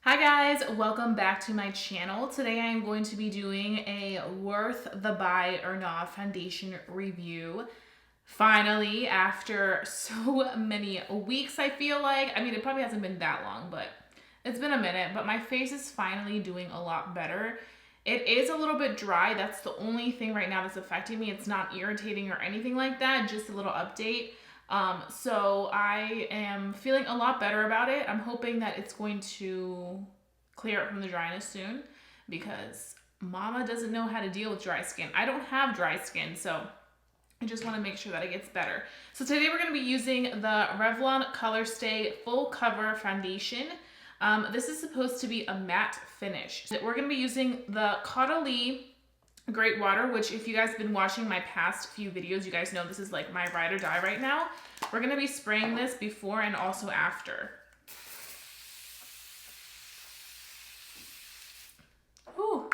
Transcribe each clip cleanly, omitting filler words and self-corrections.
Hi guys, welcome back to my channel. Today I am going to be doing a worth the buy or not foundation review. Finally, after so many weeks, I feel like. I mean, it probably hasn't been that long, but it's been a minute. But my face is finally doing a lot better. It is a little bit dry. That's the only thing right now that's affecting me. It's not irritating or anything like that, just a little update. So I am feeling a lot better about it. I'm hoping that it's going to clear up from the dryness soon because mama doesn't know how to deal with dry skin. I don't have dry skin, so I just want to make sure that it gets better. So today we're going to be using the Revlon Colorstay Full Cover Foundation. This is supposed to be a matte finish. We're going to be using the Colorstay Great Water, which if you guys have been watching my past few videos, you guys know this is like my ride or die right now. We're going to be spraying this before and also after. Whew.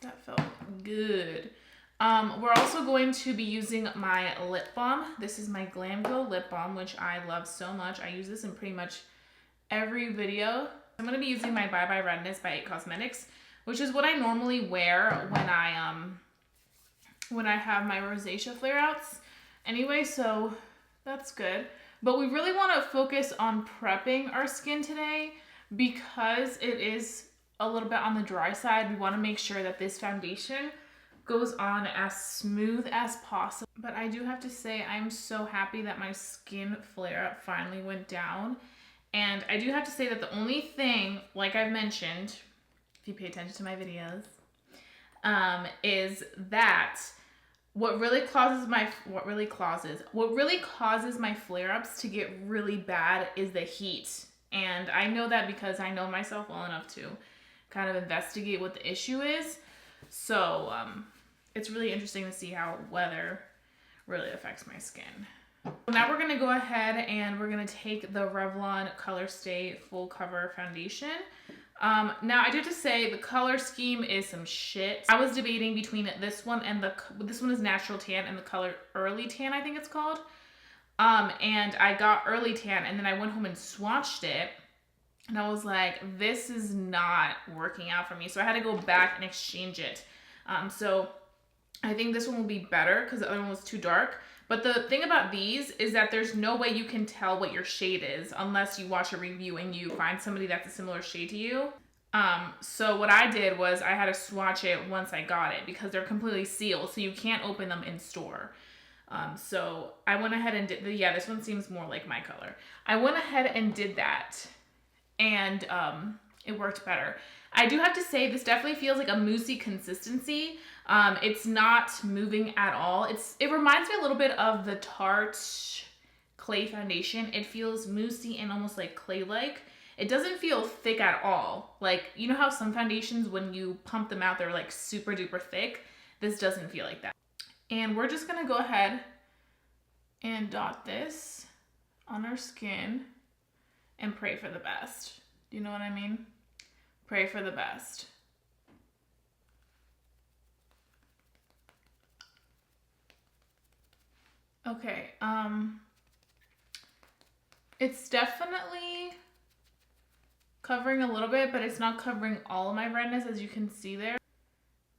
That felt good. We're also going to be using my lip balm. This is my Glam Glow lip balm, which I love so much. I use this in pretty much every video. I'm going to be using my Bye Bye Redness by 8 Cosmetics, which is what I normally wear when I have my rosacea flare-outs. Anyway, so that's good. But we really want to focus on prepping our skin today because it is a little bit on the dry side. We want to make sure that this foundation goes on as smooth as possible. But I do have to say I'm so happy that my skin flare-up finally went down. And I do have to say that the only thing, like I've mentioned, if you pay attention to my videos, is that what really causes my flare-ups to get really bad is the heat. And I know that because I know myself well enough to kind of investigate what the issue is. So it's really interesting to see how weather really affects my skin. Now we're going to go ahead and we're going to take the Revlon Colorstay Full Cover Foundation. Now I do have to say the color scheme is some shit. I was debating between this one and this one is Natural Tan and the color Early Tan, I think it's called. And I got Early Tan and then I went home and swatched it and I was like, this is not working out for me. So I had to go back and exchange it. So I think this one will be better because the other one was too dark. But the thing about these is that there's no way you can tell what your shade is unless you watch a review and you find somebody that's a similar shade to you. So what I did was I had to swatch it once I got it because they're completely sealed, so you can't open them in store. So I went ahead and did, yeah, this one seems more like my color. I went ahead and did that and it worked better. I do have to say this definitely feels like a moussey consistency. It's not moving at all. It reminds me a little bit of the Tarte Clay Foundation. It feels moussey and almost like clay-like. It doesn't feel thick at all. Like, you know how some foundations, when you pump them out, they're like super duper thick? This doesn't feel like that. And we're just gonna go ahead and dot this on our skin and pray for the best. Do you know what I mean? Pray for the best. Okay, it's definitely covering a little bit, but it's not covering all of my redness, as you can see there.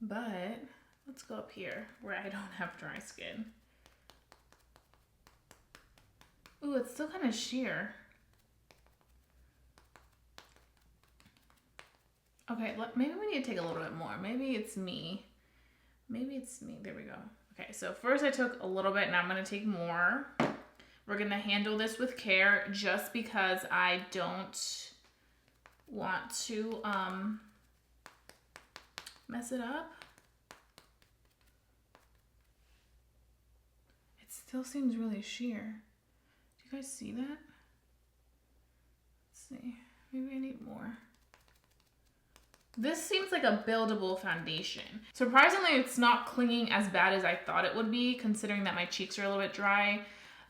But let's go up here where I don't have dry skin. Ooh, it's still kind of sheer. Okay, maybe we need to take a little bit more. Maybe it's me. Maybe it's me. There we go. Okay, so first I took a little bit, now I'm going to take more. We're going to handle this with care just because I don't want to mess it up. It still seems really sheer. Do you guys see that? Let's see. Maybe I need more. This seems like a buildable foundation. Surprisingly, it's not clinging as bad as I thought it would be, considering that my cheeks are a little bit dry,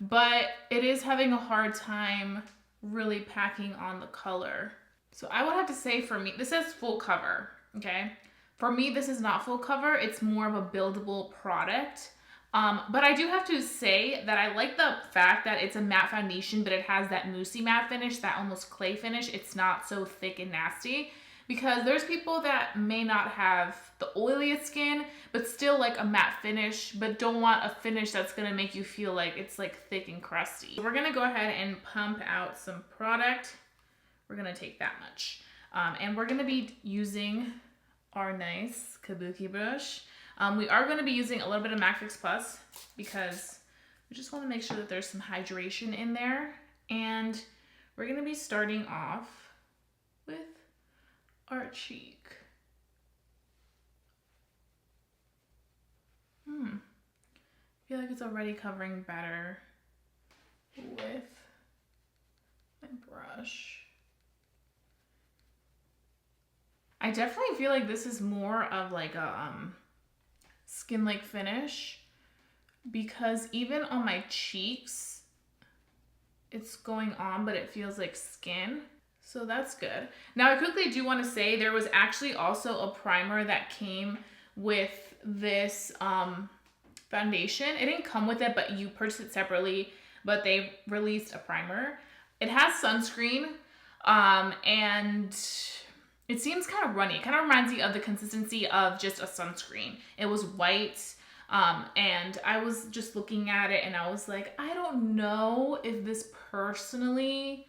but it is having a hard time really packing on the color. So I would have to say for me, this says full cover, okay? For me, this is not full cover. It's more of a buildable product. But I do have to say that I like the fact that it's a matte foundation, but it has that moussey matte finish, that almost clay finish. It's not so thick and nasty, because there's people that may not have the oiliest skin, but still like a matte finish, but don't want a finish that's gonna make you feel like it's like thick and crusty. So we're gonna go ahead and pump out some product. We're gonna take that much. And we're gonna be using our nice kabuki brush. We are gonna be using a little bit of MAC Fix Plus because we just wanna make sure that there's some hydration in there. And we're gonna be starting off with our cheek. I feel like it's already covering better with my brush. I definitely feel like this is more of like a skin-like finish, because even on my cheeks, it's going on, but it feels like skin. So that's good. Now I quickly do want to say there was actually also a primer that came with this foundation. It didn't come with it, but you purchased it separately, but they released a primer. It has sunscreen, and it seems kind of runny. It kind of reminds me of the consistency of just a sunscreen. It was white, and I was just looking at it and I was like, I don't know if this personally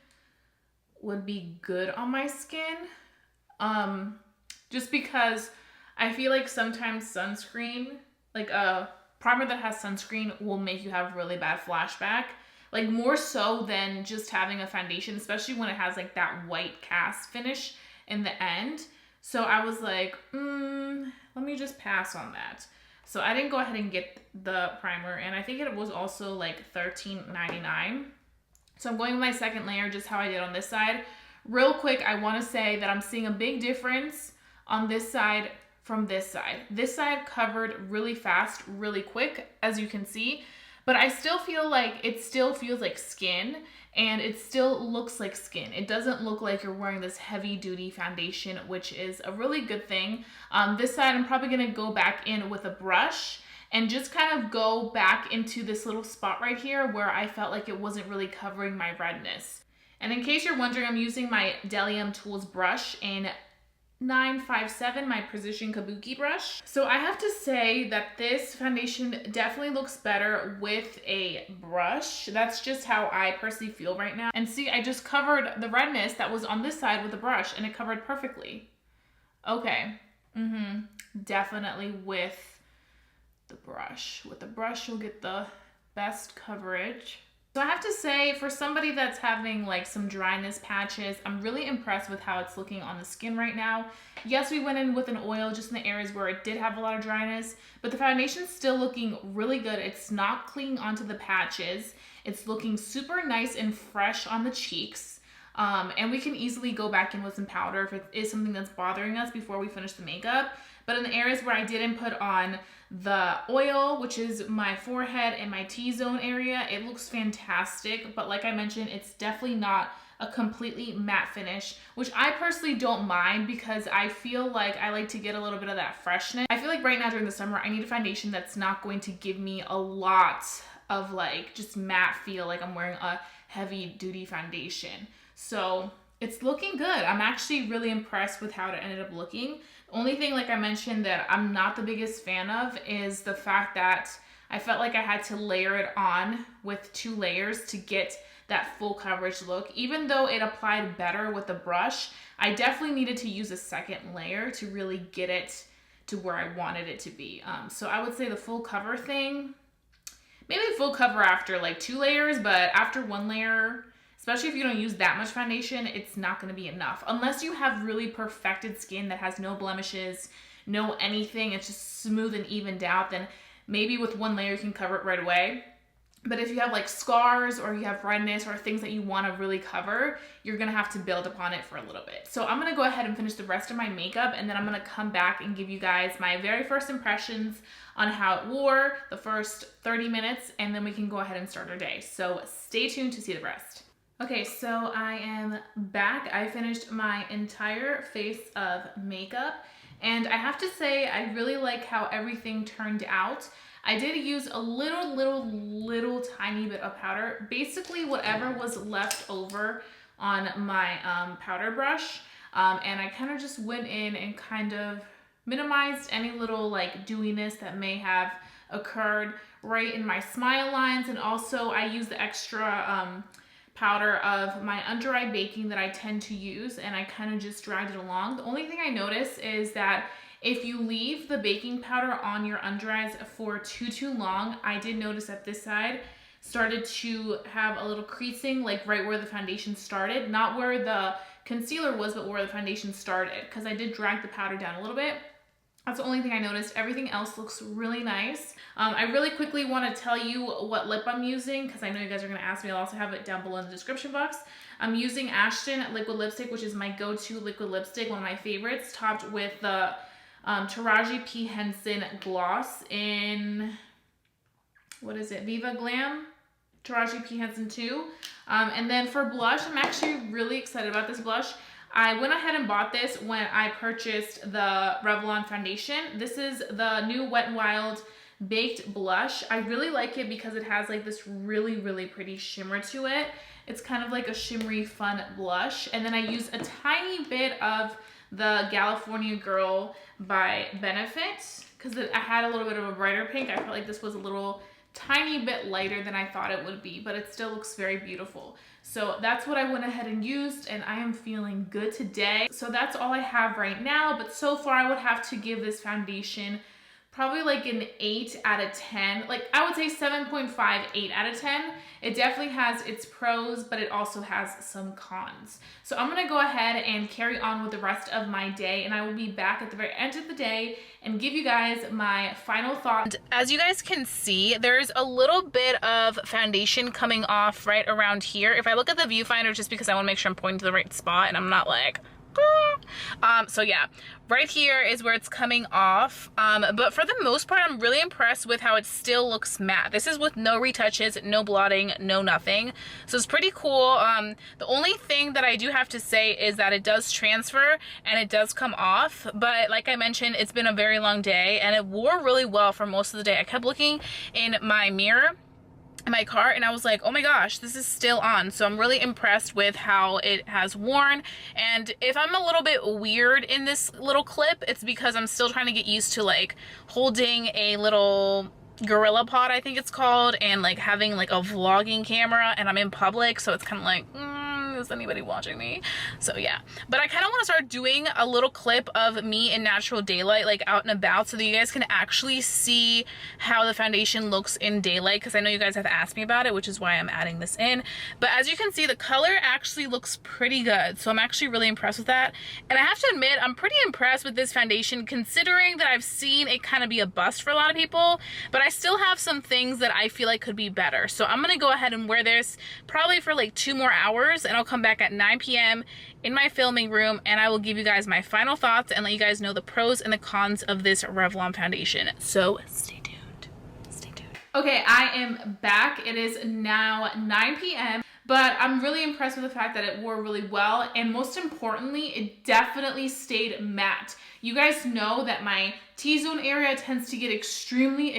would be good on my skin. Just because I feel like sometimes sunscreen, like a primer that has sunscreen, will make you have really bad flashback. Like more so than just having a foundation, especially when it has like that white cast finish in the end. So I was like, let me just pass on that. So I didn't go ahead and get the primer, and I think it was also like $13.99. So I'm going with my second layer, just how I did on this side. Real quick, I want to say that I'm seeing a big difference on this side from this side. This side covered really fast, really quick, as you can see, but I still feel like it still feels like skin, and it still looks like skin. It doesn't look like you're wearing this heavy duty foundation, which is a really good thing. This side, I'm probably gonna go back in with a brush and just kind of go back into this little spot right here where I felt like it wasn't really covering my redness. And in case you're wondering, I'm using my Delium Tools brush in 957, my Precision Kabuki brush. So I have to say that this foundation definitely looks better with a brush. That's just how I personally feel right now. And see, I just covered the redness that was on this side with a brush, and it covered perfectly. Okay, definitely with the brush. With the brush, you'll get the best coverage. So I have to say, for somebody that's having like some dryness patches, I'm really impressed with how it's looking on the skin right now. Yes, we went in with an oil just in the areas where it did have a lot of dryness, but the foundation's still looking really good. It's not clinging onto the patches. It's looking super nice and fresh on the cheeks. And we can easily go back in with some powder if it is something that's bothering us before we finish the makeup. But in the areas where I didn't put on the oil, which is my forehead and my T-zone area, it looks fantastic. But like I mentioned, it's definitely not a completely matte finish, which I personally don't mind because I feel like I like to get a little bit of that freshness. I feel like right now during the summer, I need a foundation that's not going to give me a lot of like just matte feel, like I'm wearing a heavy duty foundation. So it's looking good. I'm actually really impressed with how it ended up looking. The only thing, like I mentioned, that I'm not the biggest fan of is the fact that I felt like I had to layer it on with 2 layers to get that full coverage look. Even though it applied better with the brush, I definitely needed to use a second layer to really get it to where I wanted it to be. So I would say the full cover thing, maybe full cover after like 2 layers, but after 1 layer, especially if you don't use that much foundation, it's not going to be enough. Unless you have really perfected skin that has no blemishes, no anything, it's just smooth and evened out, then maybe with 1 layer you can cover it right away. But if you have like scars or you have redness or things that you want to really cover, you're going to have to build upon it for a little bit. So I'm going to go ahead and finish the rest of my makeup, and then I'm going to come back and give you guys my very first impressions on how it wore, the first 30 minutes, and then we can go ahead and start our day. So stay tuned to see the rest. Okay, so I am back. I finished my entire face of makeup, and I have to say I really like how everything turned out. I did use a little tiny bit of powder. Basically whatever was left over on my powder brush. And I kind of just went in and kind of minimized any little like dewiness that may have occurred right in my smile lines. And also I used the extra powder of my under eye baking that I tend to use, and I kind of just dragged it along. The only thing I noticed is that if you leave the baking powder on your under eyes for too long, I did notice that this side started to have a little creasing, like right where the foundation started, not where the concealer was, but where the foundation started, because I did drag the powder down a little bit. That's the only thing I noticed. Everything else looks really nice. I really quickly want to tell you what lip I'm using, because I know you guys are going to ask me. I'll also have it down below in the description box. I'm using ASHTON liquid lipstick, which is my go-to liquid lipstick, one of my favorites, topped with the TARAJI P Henson gloss in, what is it, Viva Glam? TARAJI P Henson 2. And then for blush, I'm actually really excited about this blush. I went ahead and bought this when I purchased the Revlon foundation. This is the new Wet n Wild Baked Blush. I really like it because it has like this really pretty shimmer to it. It's kind of like a shimmery fun blush. And then I used a tiny bit of the California Girl by Benefit because I had a little bit of a brighter pink. I felt like this was a little tiny bit lighter than I thought it would be, but it still looks very beautiful. So that's what I went ahead and used, and I am feeling good today. So that's all I have right now, but so far I would have to give this foundation probably like an 8 out of 10. Like I would say 7.5, 8 out of 10. It definitely has its pros, but it also has some cons. So I'm gonna go ahead and carry on with the rest of my day, and I will be back at the very end of the day and give you guys my final thoughts. As you guys can see, there's a little bit of foundation coming off right around here. If I look at the viewfinder, just because I wanna make sure I'm pointing to the right spot and I'm not like, so yeah, right here is where it's coming off, but for the most part I'm really impressed with how it still looks matte. This is with no retouches, no blotting, no nothing, so it's pretty cool. The only thing that I do have to say is that it does transfer and it does come off, but like I mentioned, it's been a very long day and it wore really well for most of the day. I kept looking in my mirror in my car and I was like, oh my gosh, this is still on. So I'm really impressed with how it has worn. And if I'm a little bit weird in this little clip, it's because I'm still trying to get used to like holding a little Gorilla Pod, I think it's called, and like having like a vlogging camera, and I'm in public, so it's kind of like, is anybody watching me? So yeah, but I kind of want to start doing a little clip of me in natural daylight, like out and about, so that you guys can actually see how the foundation looks in daylight, because I know you guys have asked me about it, which is why I'm adding this in. But as you can see, the color actually looks pretty good, so I'm actually really impressed with that. And I have to admit, I'm pretty impressed with this foundation, considering that I've seen it kind of be a bust for a lot of people, but I still have some things that I feel like could be better. So I'm gonna go ahead and wear this probably for like 2 more hours, and I'll come back at 9 p.m. in my filming room, and I will give you guys my final thoughts and let you guys know the pros and the cons of this Revlon foundation. So stay tuned. Stay tuned. Okay, I am back. It is now 9 p.m. but I'm really impressed with the fact that it wore really well, and most importantly, it definitely stayed matte. You guys know that my T-zone area tends to get extremely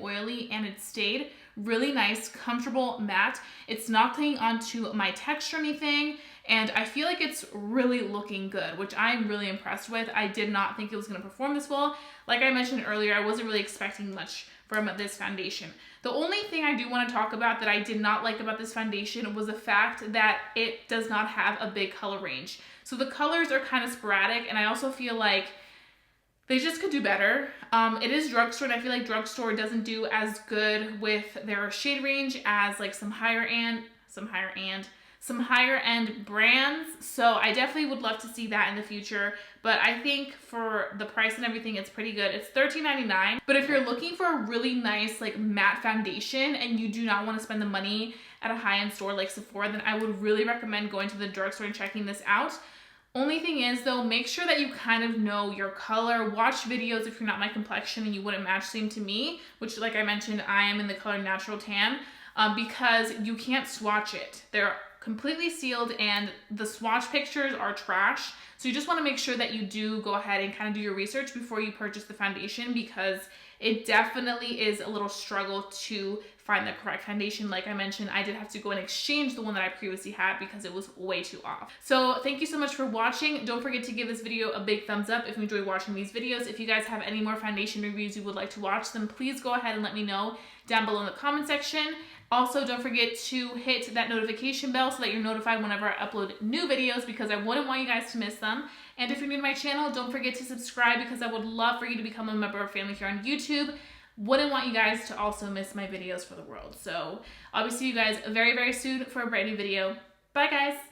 oily, and it stayed really nice, comfortable, matte. It's not clinging onto my texture or anything, and I feel like it's really looking good, which I'm really impressed with. I did not think it was going to perform this well. Like I mentioned earlier, I wasn't really expecting much from this foundation. The only thing I do want to talk about that I did not like about this foundation was the fact that it does not have a big color range. So the colors are kind of sporadic, and I also feel like they just could do better. It is drugstore, and I feel like drugstore doesn't do as good with their shade range as like some higher end brands. So I definitely would love to see that in the future. But I think for the price and everything, it's pretty good. It's $13.99. But if you're looking for a really nice like matte foundation and you do not want to spend the money at a high-end store like Sephora, then I would really recommend going to the drugstore and checking this out. Only thing is though, make sure that you kind of know your color. Watch videos if you're not my complexion and you wouldn't match same to me, which like I mentioned, I am in the color natural tan, because you can't swatch it. They're completely sealed and the swatch pictures are trash. So you just want to make sure that you do go ahead and kind of do your research before you purchase the foundation, because it definitely is a little struggle to find the correct foundation. Like I mentioned, I did have to go and exchange the one that I previously had because it was way too off. So thank you so much for watching. Don't forget to give this video a big thumbs up if you enjoy watching these videos. If you guys have any more foundation reviews you would like to watch, then please go ahead and let me know down below in the comment section. Also, don't forget to hit that notification bell so that you're notified whenever I upload new videos, because I wouldn't want you guys to miss them. And if you're new to my channel, don't forget to subscribe, because I would love for you to become a member of family here on YouTube. Wouldn't want you guys to also miss my videos for the world. So I'll be seeing you guys very, very soon for a brand new video. Bye, guys.